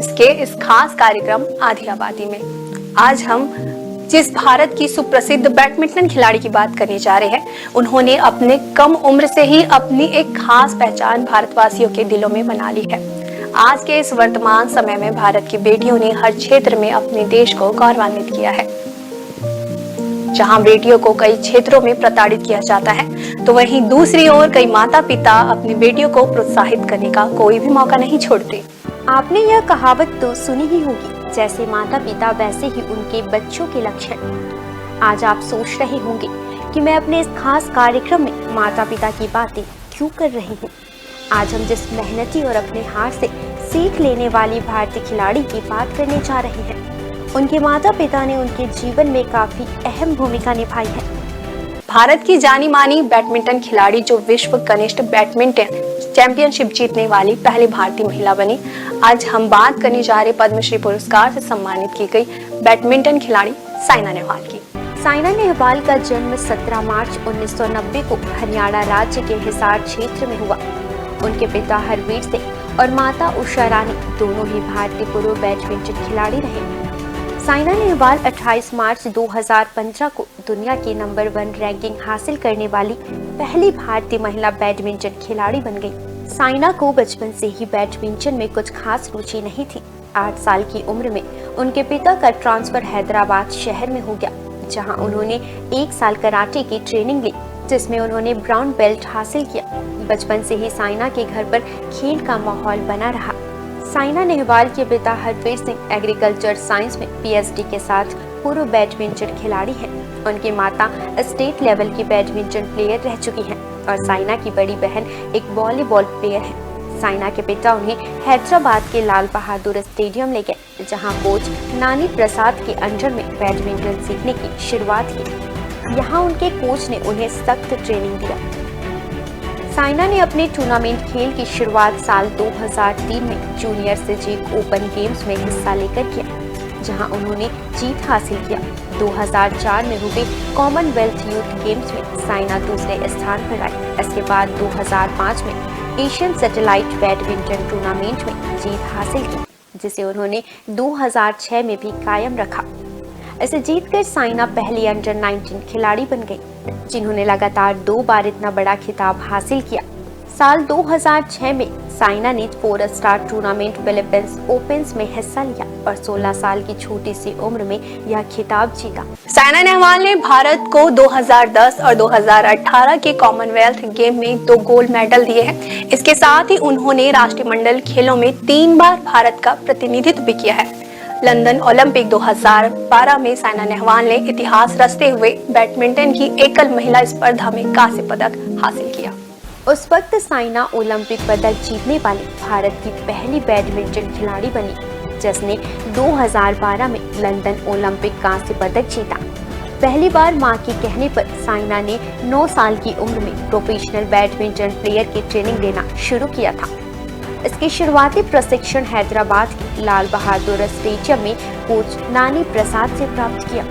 Times के इस खास कार्यक्रम आधी आबादी में आज हम जिस भारत की सुप्रसिद्ध बैडमिंटन खिलाड़ी की बात करने जा रहे हैं, उन्होंने अपने कम उम्र से ही अपनी एक खास पहचान भारतवासियों के दिलों में बना ली है। आज के इस वर्तमान समय में भारत की बेटियों ने हर क्षेत्र में अपने देश को गौरवान्वित किया है। जहां बेटियों को कई क्षेत्रों में प्रताड़ित किया जाता है, तो वहीं दूसरी ओर कई माता पिता अपनी बेटियों को प्रोत्साहित करने का कोई भी मौका नहीं छोड़ते। आपने यह कहावत तो सुनी ही होगी, जैसे माता पिता वैसे ही उनके बच्चों के लक्षण। आज आप सोच रहे होंगे कि मैं अपने इस खास कार्यक्रम में माता पिता की बातें क्यों कर रही हूँ। आज हम जिस मेहनती और अपने हार से सीख लेने वाली भारतीय खिलाड़ी की बात करने जा रहे हैं, उनके माता पिता ने उनके जीवन में काफी अहम भूमिका निभाई है। भारत की जानी मानी बैडमिंटन खिलाड़ी जो विश्व कनिष्ठ बैडमिंटन चैंपियनशिप जीतने वाली पहली भारतीय महिला बनी। आज हम बात करने जा रहे पद्मश्री पुरस्कार से सम्मानित की गई बैडमिंटन खिलाड़ी साइना नेहवाल की। साइना नेहवाल का जन्म 17 मार्च 1990 को हरियाणा राज्य के हिसार क्षेत्र में हुआ। उनके पिता हरवीर सिंह और माता उषा रानी दोनों ही भारतीय पुरुष बैडमिंटन खिलाड़ी रहे। साइना नेहवाल 28 मार्च 2015 को दुनिया की नंबर 1 रैंकिंग हासिल करने वाली पहली भारतीय महिला बैडमिंटन खिलाड़ी बन गई। साइना को बचपन से ही बैडमिंटन में कुछ खास रुचि नहीं थी। 8 साल की उम्र में उनके पिता का ट्रांसफर हैदराबाद शहर में हो गया, जहां उन्होंने 1 साल कराटे की ट्रेनिंग ली, जिसमें उन्होंने ब्राउन बेल्ट हासिल किया। बचपन से ही साइना के घर पर खेल का माहौल बना रहा। साइना नेहवाल के पिता हरवीर सिंह एग्रीकल्चर साइंस में पीएचडी के साथ पूर्व बैडमिंटन खिलाड़ी हैं। उनकी माता स्टेट लेवल की बैडमिंटन प्लेयर रह चुकी हैं और साइना की बड़ी बहन एक वॉलीबॉल प्लेयर है। साइना के पिता उन्हें हैदराबाद के लाल बहादुर स्टेडियम ले गए, जहां कोच नानी प्रसाद के अंडर में बैडमिंटन सीखने की शुरुआत की। यहाँ उनके कोच ने उन्हें सख्त ट्रेनिंग दिया। साइना ने अपने टूर्नामेंट खेल की शुरुआत साल 2003 में जूनियर सिजीक ओपन गेम्स में हिस्सा लेकर किया, जहां उन्होंने जीत हासिल किया। 2004 में हुए कॉमनवेल्थ यूथ गेम्स में साइना दूसरे स्थान पर आई। इसके बाद 2005 में एशियन सैटेलाइट बैडमिंटन टूर्नामेंट में जीत हासिल की, जिसे उन्होंने 2006 में भी कायम रखा। इसे जीतकर साइना पहली अंडर 19 खिलाड़ी बन गई, जिन्होंने लगातार 2 बार इतना बड़ा खिताब हासिल किया। साल 2006 में साइना ने 4 स्टार टूर्नामेंट फिलीपींस ओपन्स में हिस्सा लिया और 16 साल की छोटी सी उम्र में यह खिताब जीता। साइना नेहवाल ने भारत को 2010 और 2018 के कॉमनवेल्थ गेम में 2 गोल्ड मेडल दिए हैं। इसके साथ ही उन्होंने राष्ट्रमंडल खेलों में 3 बार भारत का प्रतिनिधित्व भी किया है। लंदन ओलंपिक 2012 में साइना नेहवाल ने इतिहास रचते हुए बैडमिंटन की एकल महिला स्पर्धा में कांस्य पदक हासिल किया। उस वक्त साइना ओलंपिक पदक जीतने वाली भारत की पहली बैडमिंटन खिलाड़ी बनी, जिसने 2012 में लंदन ओलंपिक कांस्य पदक जीता। पहली बार मां के कहने पर साइना ने 9 साल की उम्र में प्रोफेशनल बैडमिंटन प्लेयर की ट्रेनिंग लेना शुरू किया था। इसकी शुरुआती प्रशिक्षण हैदराबाद के लाल बहादुर स्टेडियम में कोच नानी प्रसाद से प्राप्त किया।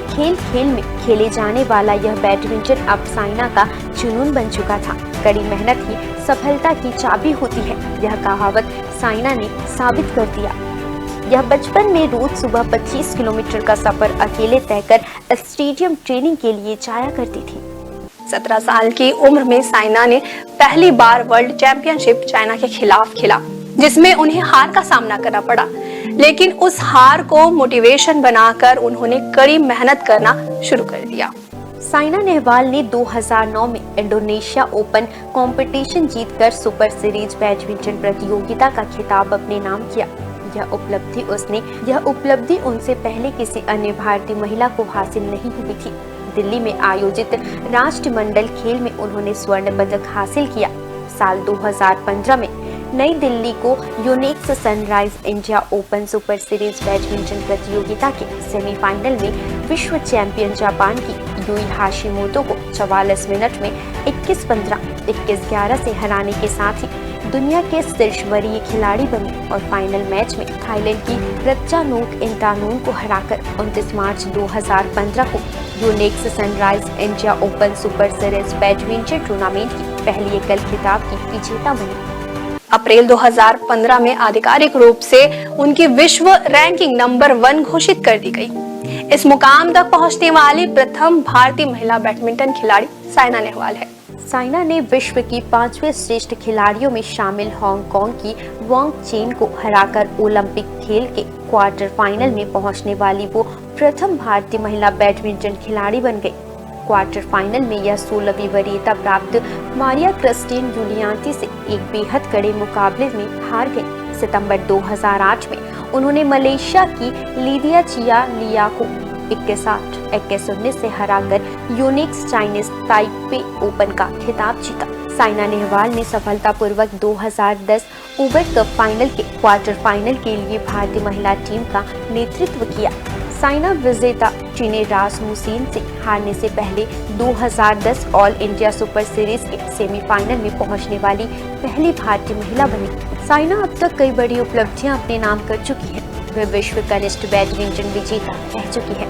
खेल खेल में खेले जाने वाला यह बैडमिंटन अब साइना का जुनून बन चुका था। कड़ी मेहनत ही सफलता की चाबी होती है, यह कहावत साइना ने साबित कर दिया। यह बचपन में रोज सुबह 25 किलोमीटर का सफर अकेले तय कर स्टेडियम ट्रेनिंग के लिए जाया करती थी। 17 साल की उम्र में साइना ने पहली बार वर्ल्ड चैंपियनशिप चाइना के खिलाफ खेला, जिसमें उन्हें हार का सामना करना पड़ा, लेकिन उस हार को मोटिवेशन बनाकर उन्होंने कड़ी मेहनत करना शुरू कर दिया। साइना नेहवाल ने 2009 में इंडोनेशिया ओपन कंपटीशन जीतकर सुपर सीरीज बैडमिंटन प्रतियोगिता का खिताब अपने नाम किया। यह उपलब्धि उनसे पहले किसी अन्य भारतीय महिला को हासिल नहीं हुई थी। दिल्ली में आयोजित राष्ट्रमंडल खेल में उन्होंने स्वर्ण पदक हासिल किया। साल 2015 में नई दिल्ली को Unix sunrise India open super series badminton प्रतियोगिता के सेमीफाइनल में विश्व चैंपियन जापान की यूई हाशिमोतो को 44 मिनट में 21-15, 21-11 से हराने के साथ ही दुनिया के शीर्ष वरीय खिलाड़ी बनी और फाइनल मैच में थाईलैंड की रत्चानोक इंटानोन को हराकर 29 मार्च 2015 को Unix sunrise India open super series badminton tournament की पहली एकल खिताब की विजेता बनी। अप्रैल 2015 में आधिकारिक रूप से उनकी विश्व रैंकिंग नंबर 1 घोषित कर दी गई। इस मुकाम तक पहुंचने वाली प्रथम भारतीय महिला बैडमिंटन खिलाड़ी साइना नेहवाल है। साइना ने विश्व की 5वें श्रेष्ठ खिलाड़ियों में शामिल हांगकांग की वांग चेन को हराकर ओलंपिक खेल के क्वार्टर फाइनल में पहुंचने वाली वो प्रथम भारतीय महिला बैडमिंटन खिलाड़ी बन गई। क्वार्टर फाइनल में यह 16वीं वरीयता प्राप्त मारिया क्रिस्टीन यूलियाती से एक बेहद कड़े मुकाबले में हार गई। सितंबर 2008 में उन्होंने मलेशिया की लिडिया चिया लिया को 21-8, 21-19 से हराकर यूनिक्स चाइनीज ताइपे ओपन का खिताब जीता। साइना नेहवाल ने सफलतापूर्वक 2010 उबर कप फाइनल के क्वार्टर फाइनल के लिए भारतीय महिला टीम का नेतृत्व किया। साइना विजेता चीनी रासमुसेन से हारने से पहले 2010 ऑल इंडिया सुपर सीरीज के सेमीफाइनल में पहुंचने वाली पहली भारतीय महिला बनी। साइना अब तक कई बड़ी उपलब्धियां अपने नाम कर चुकी है। वह विश्व कनिष्ठ बैडमिंटन विजेता रह चुकी है।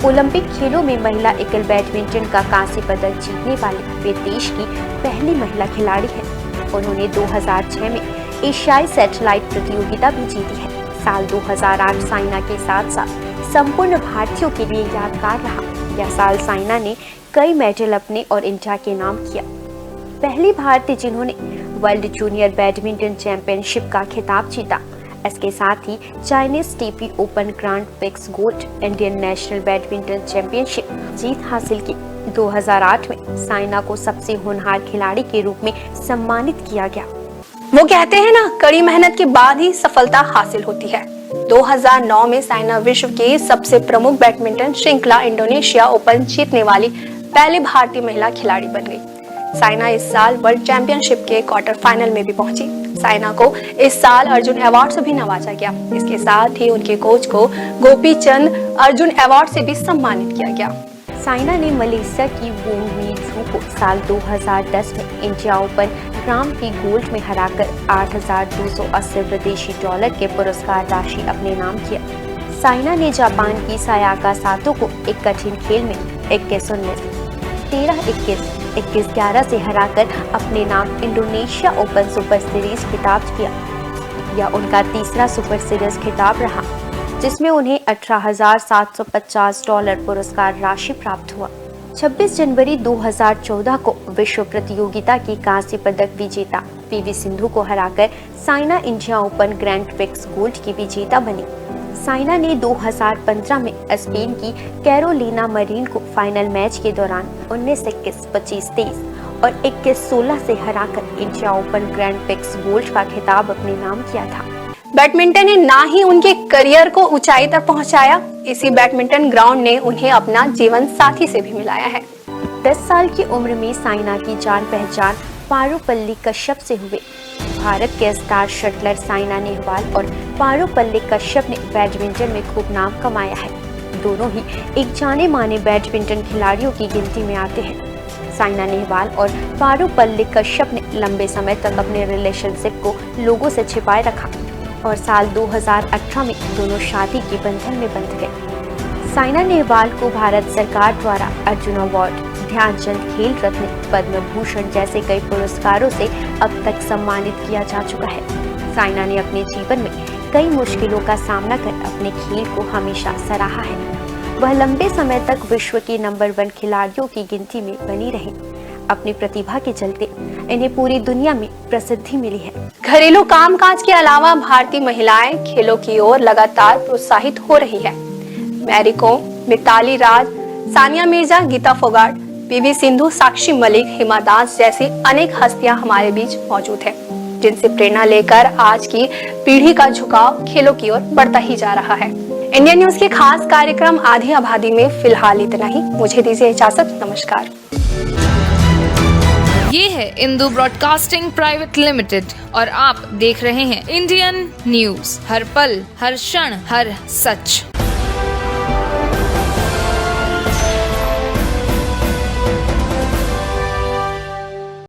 ओलंपिक खेलों में महिला एकल बैडमिंटन का कांस्य पदक जीतने वाली वे देश की पहली महिला खिलाड़ी है। उन्होंने 2006 में एशियाई सैटेलाइट प्रतियोगिता भी जीती है। साल 2008 साइना के साथ साथ संपूर्ण भारतीयों के लिए यादगार रहा। यह साल साइना ने कई मेडल अपने और इंडिया के नाम किया। पहली भारतीय जिन्होंने वर्ल्ड जूनियर बैडमिंटन चैंपियनशिप का खिताब जीता। इसके साथ ही Chinese Taipei Open Grand Prix Gold Indian National Badminton Championship जीत हासिल की। 2008 में साइना को सबसे होनहार खिलाड़ी के रूप में सम्मानित किया गया। वो कहते हैं ना, कड़ी मेहनत के बाद ही सफलता हासिल होती है। 2009 में साइना विश्व की सबसे प्रमुख बैडमिंटन श्रृंखला इंडोनेशिया ओपन जीतने वाली पहली भारतीय महिला खिलाड़ी बन गई। साइना इस साल वर्ल्ड चैंपियनशिप के क्वार्टर फाइनल में भी पहुंची। साइना को इस साल अर्जुन अवार्ड से भी नवाजा गया। इसके साथ ही उनके कोच को गोपी चंद अर्जुन अवार्ड से भी सम्मानित किया गया। साइना ने मलेशिया की वोंग वी झू को साल 2010 में India open grand pre gold में हराकर 8,280 विदेशी डॉलर के पुरस्कार राशि अपने नाम किया। साइना ने जापान की सायाका सातो को एक कठिन खेल में 21-19, 13-21, 21-11 से हराकर अपने नाम इंडोनेशिया ओपन सुपर सीरीज खिताब किया। यह उनका तीसरा सुपर सीरीज खिताब रहा, जिसमें उन्हें 18,750 डॉलर पुरस्कार राशि प्राप्त हुआ। 26 जनवरी 2014 को विश्व प्रतियोगिता की कांस्य पदक विजेता पीवी सिंधु को हराकर Saina India open grand prix gold की विजेता बनी। साइना ने 2015 में स्पेन की कैरोलिना मरीन को फाइनल मैच के दौरान 19-21, 25-23 और 21-16 से हराकर India open grand prix gold का खिताब अपने नाम किया था। बैडमिंटन ने ना ही उनके करियर को ऊंचाई तक पहुंचाया, इसी बैडमिंटन ग्राउंड ने उन्हें अपना जीवन साथी से भी मिलाया है। 10 साल की उम्र में साइना की जान पहचान पारुपल्ली कश्यप से हुए। भारत के स्टार शटलर साइना नेहवाल और पारुपल्ली कश्यप ने बैडमिंटन में खूब नाम कमाया है। दोनों ही एक जाने माने बैडमिंटन खिलाड़ियों की गिनती में आते हैं। साइना नेहवाल और पारुपल्ली कश्यप ने लंबे समय तक अपने रिलेशनशिप को लोगों से छिपाए रखा और साल 2018 में दोनों शादी के बंधन में बंध गए। साइना नेहवाल को भारत सरकार द्वारा अर्जुन अवार्ड, ध्यानचंद खेल रत्न, पद्म भूषण जैसे कई पुरस्कारों से अब तक सम्मानित किया जा चुका है। साइना ने अपने जीवन में कई मुश्किलों का सामना कर अपने खेल को हमेशा सराहा है। वह लंबे समय तक विश्व की नंबर 1 खिलाड़ियों की गिनती में बनी रही। अपनी प्रतिभा के चलते इन्हें पूरी दुनिया में प्रसिद्धि मिली है। घरेलू कामकाज के अलावा भारतीय महिलाएं खेलों की ओर लगातार प्रोत्साहित हो रही है। मैरी कॉम, मिताली राज, सानिया मिर्जा, गीता फोगाट, पीवी सिंधु, साक्षी मलिक, हिमा दास जैसी अनेक हस्तियां हमारे बीच मौजूद हैं, जिनसे प्रेरणा लेकर आज की पीढ़ी का झुकाव खेलों की ओर बढ़ता ही जा रहा है। इंडिया न्यूज के खास कार्यक्रम आधी आबादी में फिलहाल इतना ही। मुझे दीजिए इजाजत। नमस्कार। ये है इंदू ब्रॉडकास्टिंग प्राइवेट लिमिटेड और आप देख रहे हैं इंडियन न्यूज, हर पल, हर क्षण, हर सच।